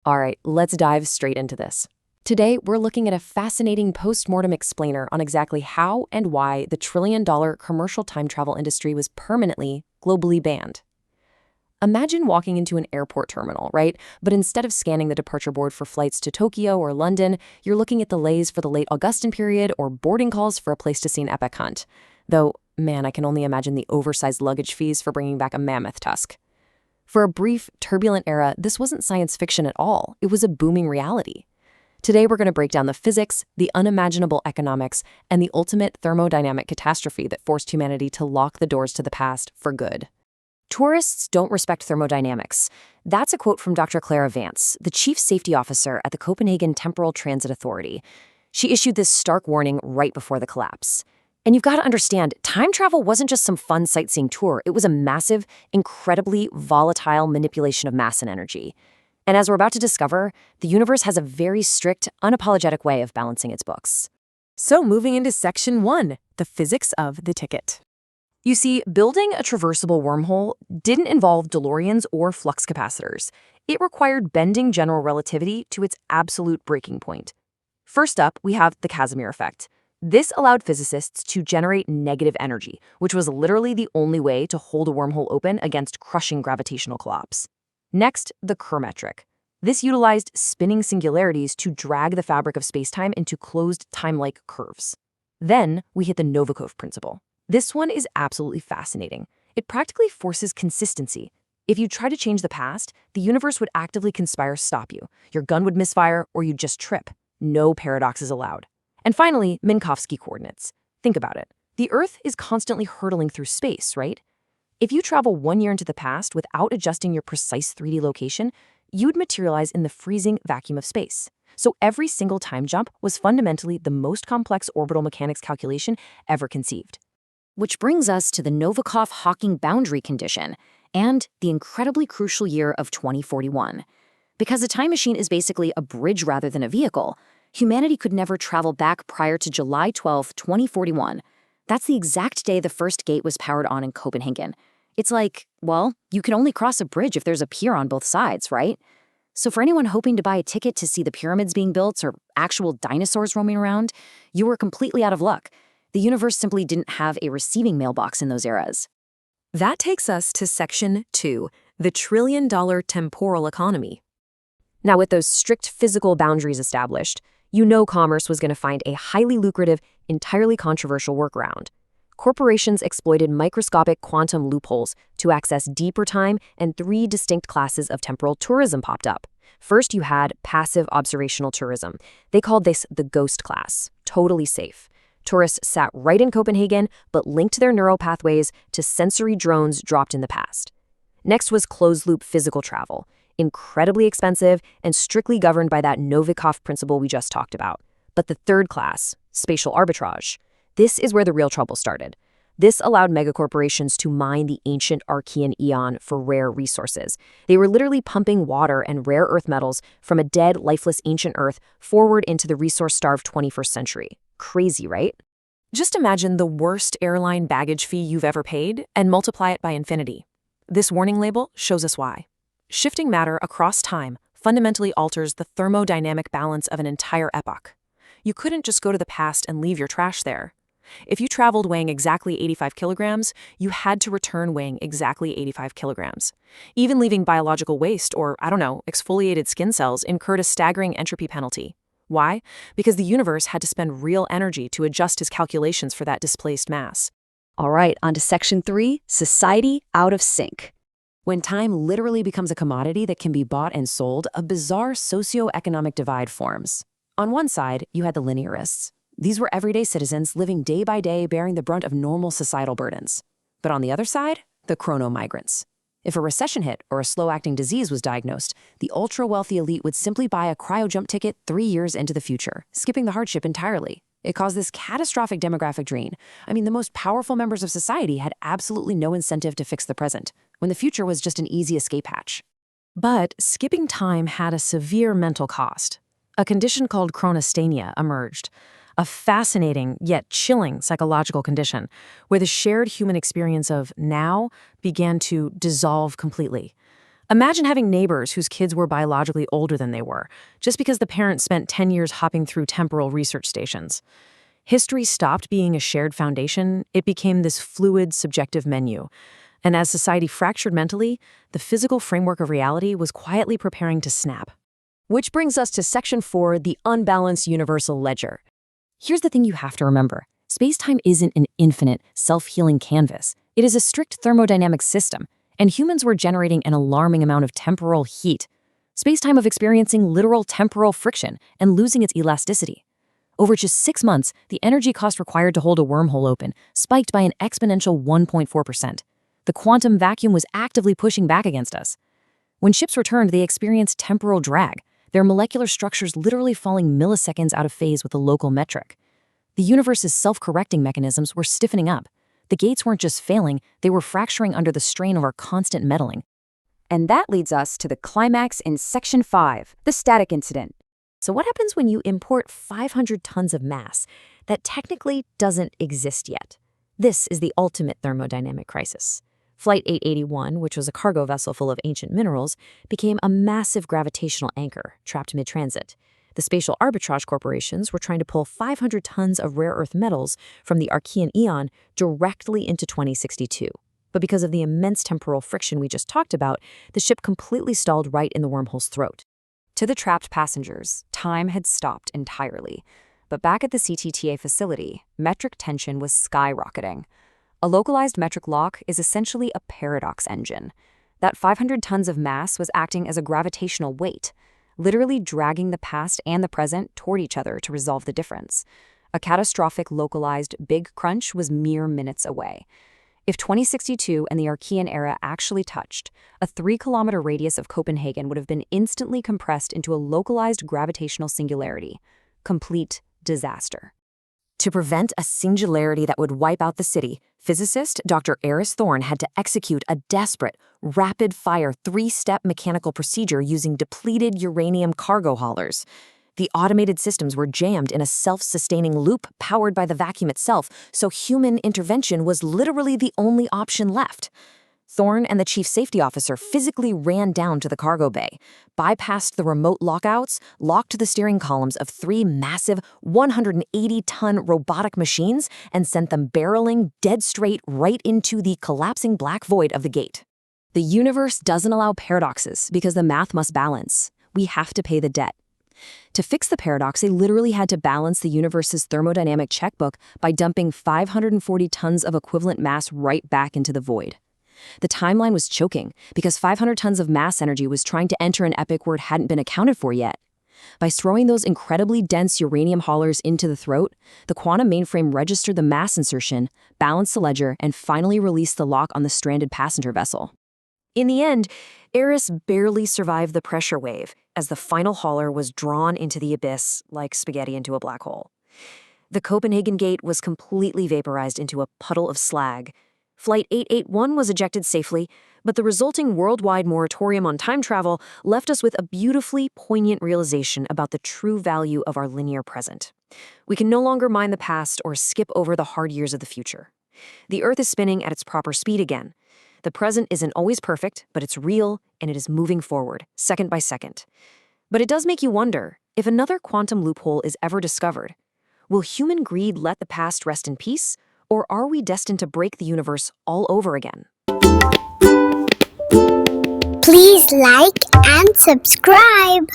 All right, let's dive straight into this. Today, we're looking at a fascinating post-mortem explainer on exactly how and why the trillion-dollar commercial time travel industry was permanently, globally banned. Imagine walking into an airport terminal, right? But instead of scanning the departure board for flights to Tokyo or London, you're looking at the lays for the late Augustan period or boarding calls for a place to see an epic hunt. Though, man, I can only imagine the oversized luggage fees for bringing back a mammoth tusk. For a brief, turbulent era, this wasn't science fiction at all. It was a booming reality. Today, we're going to break down the physics, the unimaginable economics, and the ultimate thermodynamic catastrophe that forced humanity to lock the doors to the past for good. Tourists don't respect thermodynamics. That's a quote from Dr. Clara Vance, the chief safety officer at the Copenhagen Temporal Transit Authority. She issued this stark warning right before the collapse. And you've got to understand, time travel wasn't just some fun sightseeing tour. It was a massive, incredibly volatile manipulation of mass and energy. And as we're about to discover, the universe has a very strict, unapologetic way of balancing its books. So moving into Section 1, the physics of the ticket. You see, building a traversable wormhole didn't involve DeLoreans or flux capacitors. It required bending general relativity to its absolute breaking point. First up, we have the Casimir effect. This allowed physicists to generate negative energy, which was literally the only way to hold a wormhole open against crushing gravitational collapse. Next, the Kerr metric. This utilized spinning singularities to drag the fabric of spacetime into closed time-like curves. Then, we hit the Novikov principle. This one is absolutely fascinating. It practically forces consistency. If you try to change the past, the universe would actively conspire to stop you. Your gun would misfire, or you'd just trip. No paradoxes allowed. And finally, Minkowski coordinates. Think about it. The Earth is constantly hurtling through space, right? If you travel 1 year into the past without adjusting your precise 3D location, you'd materialize in the freezing vacuum of space. So every single time jump was fundamentally the most complex orbital mechanics calculation ever conceived. Which brings us to the Novikov-Hawking boundary condition and the incredibly crucial year of 2041. Because a time machine is basically a bridge rather than a vehicle, humanity could never travel back prior to July 12, 2041. That's the exact day the first gate was powered on in Copenhagen. It's like, well, you can only cross a bridge if there's a pier on both sides, right? So for anyone hoping to buy a ticket to see the pyramids being built or actual dinosaurs roaming around, you were completely out of luck. The universe simply didn't have a receiving mailbox in those eras. That takes us to Section 2, the trillion-dollar temporal economy. Now, with those strict physical boundaries established, you know commerce was going to find a highly lucrative, entirely controversial workaround. Corporations exploited microscopic quantum loopholes to access deeper time, and 3 distinct classes of temporal tourism popped up. First, you had passive observational tourism. They called this the ghost class, totally safe. Tourists sat right in Copenhagen, but linked their neural pathways to sensory drones dropped in the past. Next was closed-loop physical travel, incredibly expensive and strictly governed by that Novikov principle we just talked about. But the third class, spatial arbitrage, this is where the real trouble started. This allowed megacorporations to mine the ancient Archean eon for rare resources. They were literally pumping water and rare earth metals from a dead, lifeless ancient Earth forward into the resource-starved 21st century. Crazy, right? Just imagine the worst airline baggage fee you've ever paid and multiply it by infinity. This warning label shows us why. Shifting matter across time fundamentally alters the thermodynamic balance of an entire epoch. You couldn't just go to the past and leave your trash there. If you traveled weighing exactly 85 kilograms, you had to return weighing exactly 85 kilograms. Even leaving biological waste or, exfoliated skin cells incurred a staggering entropy penalty. Why? Because the universe had to spend real energy to adjust his calculations for that displaced mass. All right, on to Section 3, society out of sync. When time literally becomes a commodity that can be bought and sold, a bizarre socio-economic divide forms. On one side, you had the linearists. These were everyday citizens living day by day bearing the brunt of normal societal burdens. But on the other side, the chrono-migrants. If a recession hit or a slow-acting disease was diagnosed, the ultra-wealthy elite would simply buy a cryo-jump ticket 3 years into the future, skipping the hardship entirely. It caused this catastrophic demographic drain. The most powerful members of society had absolutely no incentive to fix the present, when the future was just an easy escape hatch. But skipping time had a severe mental cost. A condition called chronosthenia emerged, a fascinating yet chilling psychological condition where the shared human experience of now began to dissolve completely. Imagine having neighbors whose kids were biologically older than they were, just because the parents spent 10 years hopping through temporal research stations. History stopped being a shared foundation, it became this fluid, subjective menu. And as society fractured mentally, the physical framework of reality was quietly preparing to snap. Which brings us to Section 4, the unbalanced universal ledger. Here's the thing you have to remember. Space-time isn't an infinite, self-healing canvas. It is a strict thermodynamic system, and humans were generating an alarming amount of temporal heat. Space-time of experiencing literal temporal friction and losing its elasticity. Over just 6 months, the energy cost required to hold a wormhole open spiked by an exponential 1.4%. The quantum vacuum was actively pushing back against us. When ships returned, they experienced temporal drag, their molecular structures literally falling milliseconds out of phase with the local metric. The universe's self-correcting mechanisms were stiffening up. The gates weren't just failing, they were fracturing under the strain of our constant meddling. And that leads us to the climax in Section 5, the static incident. So what happens when you import 500 tons of mass that technically doesn't exist yet? This is the ultimate thermodynamic crisis. Flight 881, which was a cargo vessel full of ancient minerals, became a massive gravitational anchor trapped mid-transit. The spatial arbitrage corporations were trying to pull 500 tons of rare earth metals from the Archean Eon directly into 2062. But because of the immense temporal friction we just talked about, the ship completely stalled right in the wormhole's throat. To the trapped passengers, time had stopped entirely. But back at the CTTA facility, metric tension was skyrocketing. A localized metric lock is essentially a paradox engine. That 500 tons of mass was acting as a gravitational weight, literally dragging the past and the present toward each other to resolve the difference. A catastrophic localized big crunch was mere minutes away. If 2062 and the Archean era actually touched, a 3-kilometer radius of Copenhagen would have been instantly compressed into a localized gravitational singularity. Complete disaster. To prevent a singularity that would wipe out the city, physicist Dr. Eris Thorne had to execute a desperate, rapid-fire 3-step mechanical procedure using depleted uranium cargo haulers. The automated systems were jammed in a self-sustaining loop powered by the vacuum itself, so human intervention was literally the only option left. Thorne and the chief safety officer physically ran down to the cargo bay, bypassed the remote lockouts, locked the steering columns of 3 massive 180-ton robotic machines, and sent them barreling dead straight right into the collapsing black void of the gate. The universe doesn't allow paradoxes because the math must balance. We have to pay the debt. To fix the paradox, they literally had to balance the universe's thermodynamic checkbook by dumping 540 tons of equivalent mass right back into the void. The timeline was choking because 500 tons of mass energy was trying to enter an epoch where it hadn't been accounted for yet. By throwing those incredibly dense uranium haulers into the throat, the quantum mainframe registered the mass insertion, balanced the ledger, and finally released the lock on the stranded passenger vessel. In the end, Eris barely survived the pressure wave as the final hauler was drawn into the abyss like spaghetti into a black hole. The Copenhagen gate was completely vaporized into a puddle of slag. Flight 881 was ejected safely, but the resulting worldwide moratorium on time travel left us with a beautifully poignant realization about the true value of our linear present. We can no longer mine the past or skip over the hard years of the future. The Earth is spinning at its proper speed again. The present isn't always perfect, but it's real, and it is moving forward, second by second. But it does make you wonder, if another quantum loophole is ever discovered, will human greed let the past rest in peace, or are we destined to break the universe all over again? Please like and subscribe.